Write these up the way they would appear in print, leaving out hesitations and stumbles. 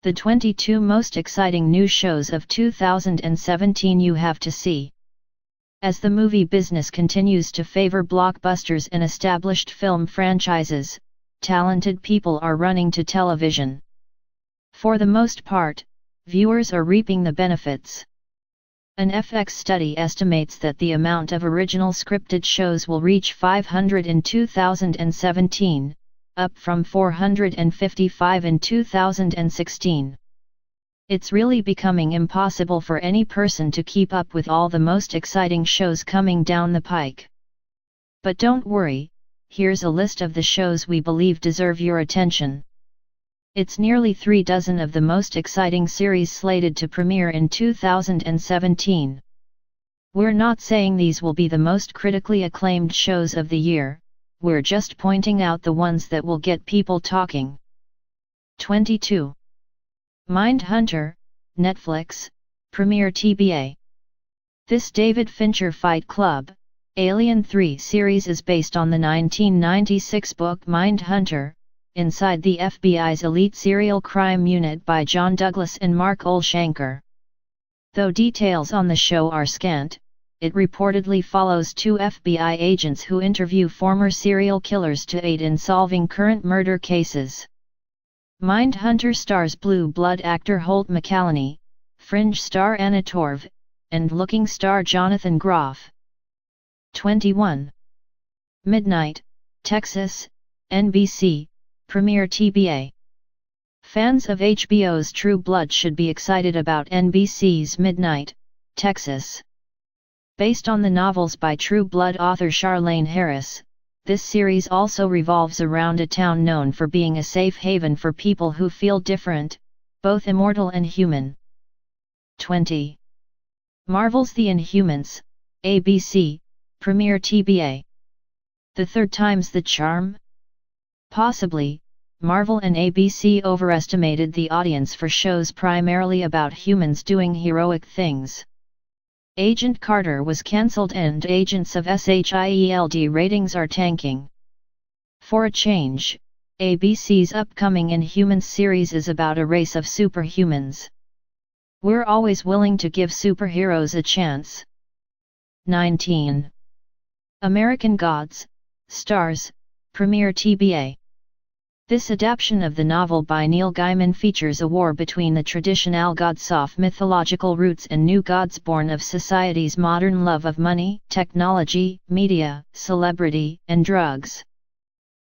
The 22 most exciting new shows of 2017 you have to see. As the movie business continues to favor blockbusters and established film franchises, talented people are running to television. For the most part, viewers are reaping the benefits. An FX study estimates that the amount of original scripted shows will reach 500 in 2017, up from 455 in 2016. It's really becoming impossible for any person to keep up with all the most exciting shows coming down the pike. But don't worry, here's a list of the shows we believe deserve your attention. It's nearly 3 dozen of the most exciting series slated to premiere in 2017. We're not saying these will be the most critically acclaimed shows of the year, we're just pointing out the ones that will get people talking. 22. Mindhunter, Netflix, premiere TBA. This David Fincher Fight Club, Alien 3 series is based on the 1996 book Mindhunter, inside the FBI's elite serial crime unit by John Douglas and Mark Olshankar. Though details on the show are scant, it reportedly follows 2 FBI agents who interview former serial killers to aid in solving current murder cases. Mindhunter stars Blue Blood actor Holt McCallany, Fringe star Anna Torv, and Looking star Jonathan Groff. 21. Midnight, Texas, NBC, premiere TBA. Fans of HBO's True Blood should be excited about NBC's Midnight, Texas. Based on the novels by True Blood author Charlaine Harris, this series also revolves around a town known for being a safe haven for people who feel different, both immortal and human. 20. Marvel's The Inhumans, ABC, premiere TBA. The third time's the charm? Possibly, Marvel and ABC overestimated the audience for shows primarily about humans doing heroic things. Agent Carter was cancelled and Agents of S.H.I.E.L.D. ratings are tanking. For a change, ABC's upcoming Inhumans series is about a race of superhumans. We're always willing to give superheroes a chance. 19. American Gods, Stars, premiere TBA. This adaptation of the novel by Neil Gaiman features a war between the traditional gods of mythological roots and new gods born of society's modern love of money, technology, media, celebrity, and drugs.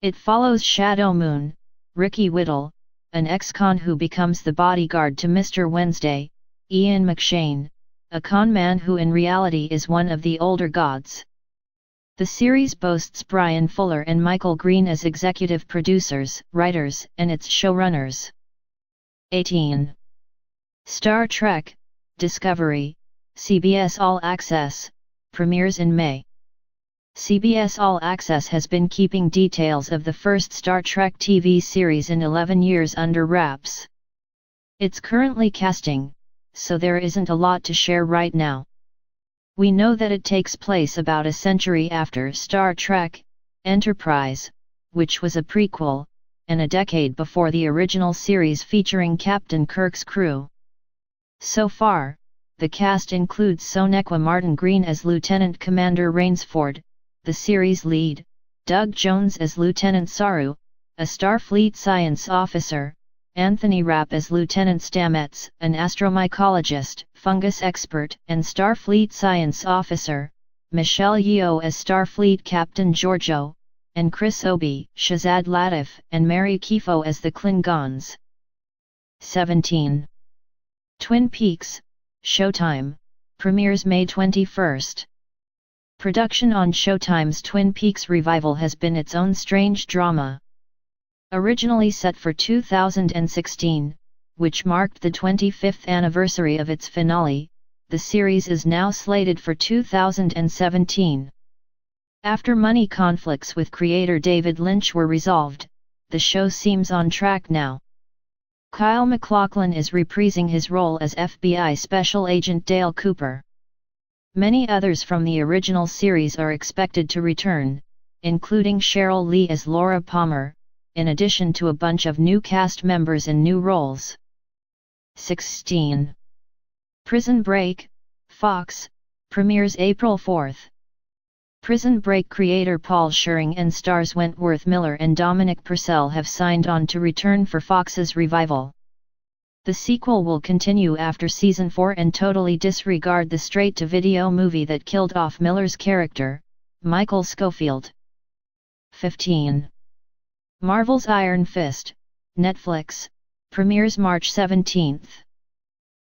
It follows Shadow Moon, Ricky Whittle, an ex-con who becomes the bodyguard to Mr. Wednesday, Ian McShane, a con man who in reality is one of the older gods. The series boasts Brian Fuller and Michael Green as executive producers, writers, and its showrunners. 18. Star Trek, Discovery, CBS All Access, premieres in May. CBS All Access has been keeping details of the first Star Trek TV series in 11 years under wraps. It's currently casting, so there isn't a lot to share right now. We know that it takes place about a century after Star Trek, Enterprise, which was a prequel, and a decade before the original series featuring Captain Kirk's crew. So far, the cast includes Sonequa Martin Green as Lieutenant Commander Rainsford, the series lead, Doug Jones as Lieutenant Saru, a Starfleet science officer, Anthony Rapp as Lieutenant Stamets, an astromycologist, fungus expert, and Starfleet science officer, Michelle Yeoh as Starfleet Captain Giorgio, and Chris Obi, Shazad Latif, and Mary Kifo as the Klingons. 17. Twin Peaks, Showtime, premieres May 21st. Production on Showtime's Twin Peaks revival has been its own strange drama. Originally set for 2016, which marked the 25th anniversary of its finale, the series is now slated for 2017. After money conflicts with creator David Lynch were resolved, the show seems on track now. Kyle MacLachlan is reprising his role as FBI Special Agent Dale Cooper. Many others from the original series are expected to return, including Cheryl Lee as Laura Palmer, in addition to a bunch of new cast members in new roles. 16. Prison Break, Fox, premieres April 4. Prison Break creator Paul Schering and stars Wentworth Miller and Dominic Purcell have signed on to return for Fox's revival. The sequel will continue after Season 4 and totally disregard the straight-to-video movie that killed off Miller's character, Michael Scofield. 15. Marvel's Iron Fist, Netflix, premieres March 17.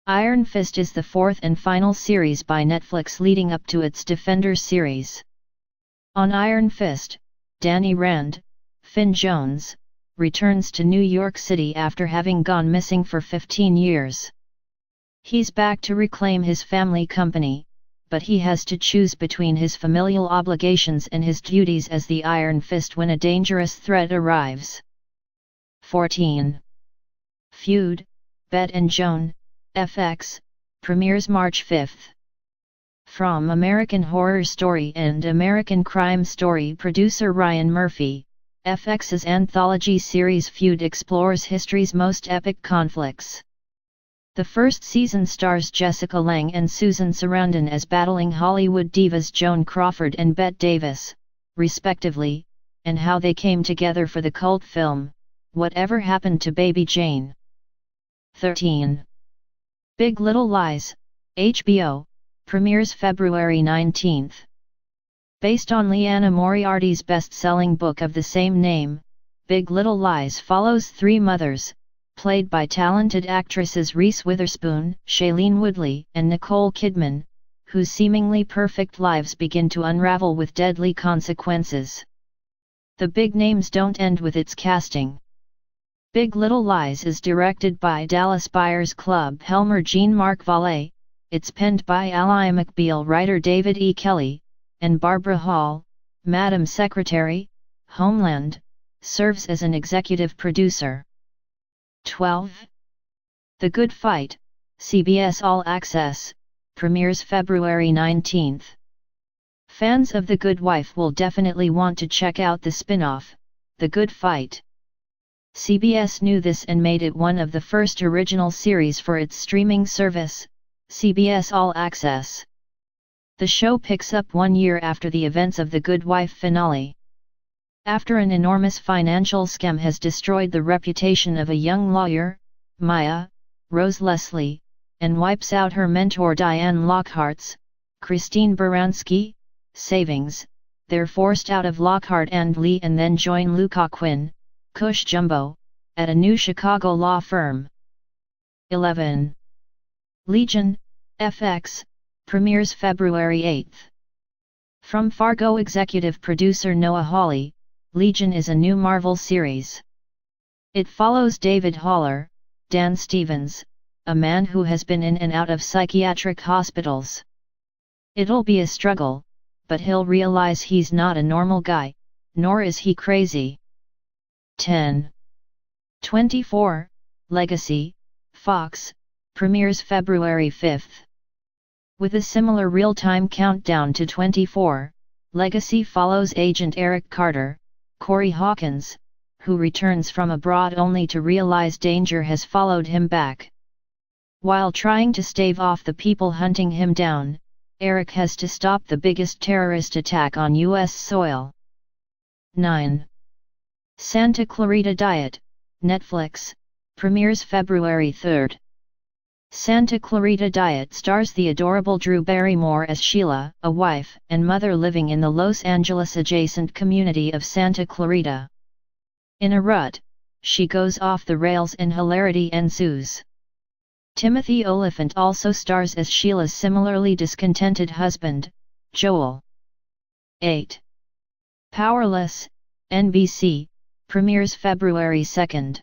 Iron Fist is the fourth and final series by Netflix leading up to its Defenders series. On Iron Fist, Danny Rand, Finn Jones, returns to New York City after having gone missing for 15 years. He's back to reclaim his family company, but he has to choose between his familial obligations and his duties as the Iron Fist when a dangerous threat arrives. 14. Feud, Bet and Joan, FX, premieres March 5. From American Horror Story and American Crime Story producer Ryan Murphy, FX's anthology series Feud explores history's most epic conflicts. The first season stars Jessica Lange and Susan Sarandon as battling Hollywood divas Joan Crawford and Bette Davis, respectively, and how they came together for the cult film, Whatever Happened to Baby Jane. 13. Big Little Lies, HBO, premieres February 19. Based on Liana Moriarty's best-selling book of the same name, Big Little Lies follows three mothers, played by talented actresses Reese Witherspoon, Shailene Woodley, and Nicole Kidman, whose seemingly perfect lives begin to unravel with deadly consequences. The big names don't end with its casting. Big Little Lies is directed by Dallas Buyers Club Helmer Jean-Marc Vallée, it's penned by Ally McBeal writer David E. Kelly, and Barbara Hall, Madam Secretary, Homeland, serves as an executive producer. 12. The Good Fight, CBS All Access, premieres February 19. Fans of The Good Wife will definitely want to check out the spin-off, The Good Fight. CBS knew this and made it one of the first original series for its streaming service, CBS All Access. The show picks up 1 year after the events of The Good Wife finale. After an enormous financial scam has destroyed the reputation of a young lawyer, Maya, Rose Leslie, and wipes out her mentor Diane Lockhart's, Christine Baranski, savings, they're forced out of Lockhart and Lee and then join Luca Quinn, Cush Jumbo, at a new Chicago law firm. 11. Legion, FX, premieres February 8. From Fargo executive producer Noah Hawley, Legion is a new Marvel series. It follows David Haller, Dan Stevens, a man who has been in and out of psychiatric hospitals. It'll be a struggle, but he'll realize he's not a normal guy, nor is he crazy. 10. 24, Legacy, Fox, premieres February 5. With a similar real-time countdown to 24, Legacy follows Agent Eric Carter, Corey Hawkins, who returns from abroad only to realize danger has followed him back. While trying to stave off the people hunting him down, Eric has to stop the biggest terrorist attack on U.S. soil. 9. Santa Clarita Diet, Netflix, premieres February 3. Santa Clarita Diet stars the adorable Drew Barrymore as Sheila, a wife and mother living in the Los Angeles-adjacent community of Santa Clarita. In a rut, she goes off the rails and hilarity ensues. Timothy Olyphant also stars as Sheila's similarly discontented husband, Joel. 8. Powerless, NBC, premieres February 2.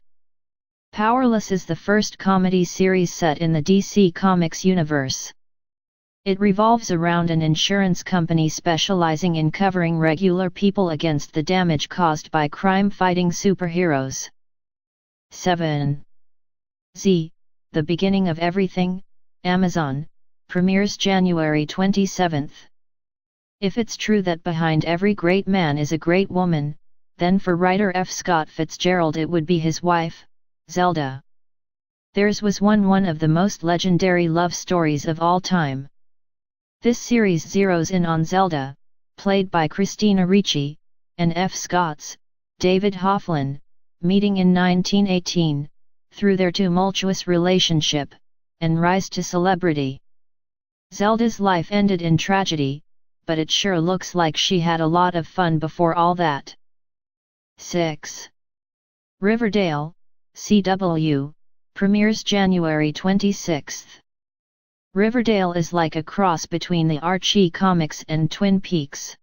Powerless is the first comedy series set in the DC Comics universe. It revolves around an insurance company specializing in covering regular people against the damage caused by crime-fighting superheroes. 7. Z, The Beginning of Everything, Amazon, premieres January 27. If it's true that behind every great man is a great woman, then for writer F. Scott Fitzgerald it would be his wife, Zelda. Theirs was one of the most legendary love stories of all time. This series zeroes in on Zelda, played by Christina Ricci, and F. Scott's David Hoffman, meeting in 1918, through their tumultuous relationship, and rise to celebrity. Zelda's life ended in tragedy, but it sure looks like she had a lot of fun before all that. 6. Riverdale, CW, premieres January 26. Riverdale is like a cross between the Archie comics and Twin Peaks.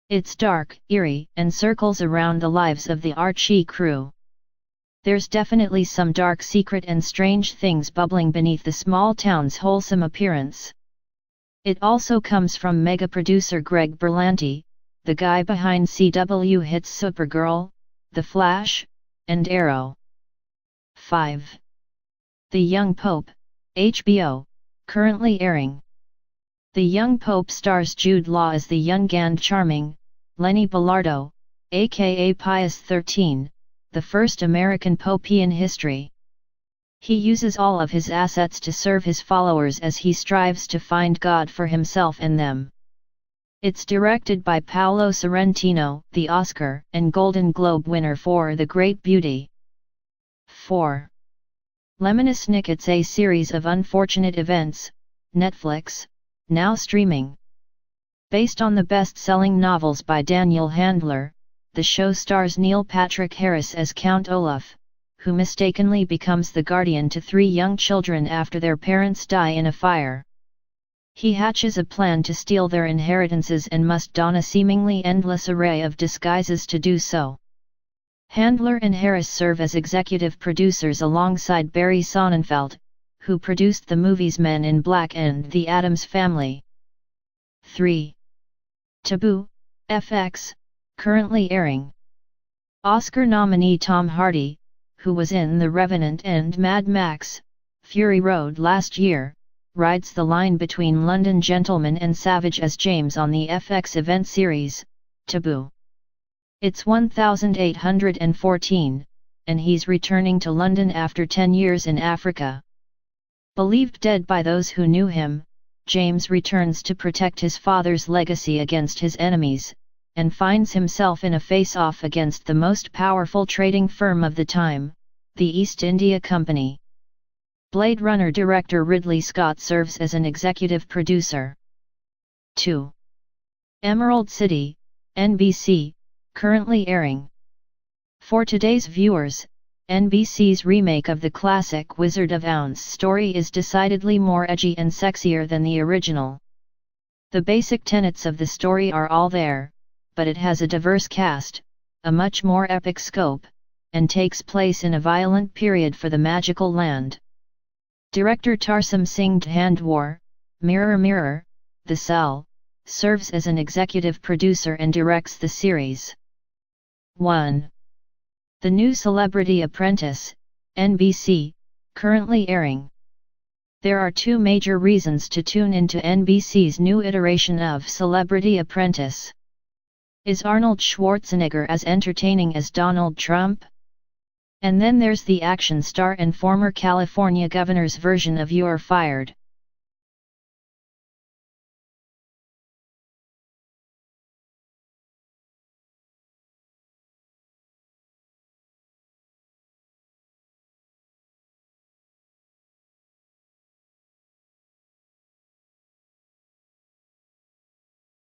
It's dark, eerie, and circles around the lives of the Archie crew. There's definitely some dark secret and strange things bubbling beneath the small town's wholesome appearance. It also comes from mega producer Greg Berlanti, the guy behind CW hits Supergirl, The Flash, and Arrow. 5. The Young Pope, HBO, currently airing. The Young Pope stars Jude Law as the young and charming Lenny Belardo, aka Pius XIII, the first American pope in history. He uses all of his assets to serve his followers as he strives to find God for himself and them. It's directed by Paolo Sorrentino, the Oscar and Golden Globe winner for The Great Beauty. 4. Lemony Snicket's A Series of Unfortunate Events, Netflix, now streaming. Based on the best-selling novels by Daniel Handler, the show stars Neil Patrick Harris as Count Olaf, who mistakenly becomes the guardian to 3 young children after their parents die in a fire. He hatches a plan to steal their inheritances and must don a seemingly endless array of disguises to do so. Handler and Harris serve as executive producers alongside Barry Sonnenfeld, who produced the movies Men in Black and The Addams Family. 3. Taboo, FX, currently airing. Oscar nominee Tom Hardy, who was in The Revenant and Mad Max, Fury Road last year, rides the line between London Gentleman and Savage as James on the FX event series, Taboo. It's 1814, and he's returning to London after 10 years in Africa. Believed dead by those who knew him, James returns to protect his father's legacy against his enemies, and finds himself in a face-off against the most powerful trading firm of the time, the East India Company. Blade Runner director Ridley Scott serves as an executive producer. 2. Emerald City, NBC, currently airing. For today's viewers, NBC's remake of the classic Wizard of Oz story is decidedly more edgy and sexier than the original. The basic tenets of the story are all there, but it has a diverse cast, a much more epic scope, and takes place in a violent period for the magical land. Director Tarsem Singh Dhandwar, Mirror Mirror, The Cell, serves as an executive producer and directs the series. 1. The New Celebrity Apprentice, NBC, currently airing. There are 2 major reasons to tune into NBC's new iteration of Celebrity Apprentice. Is Arnold Schwarzenegger as entertaining as Donald Trump? And then there's the action star and former California governor's version of You're Fired.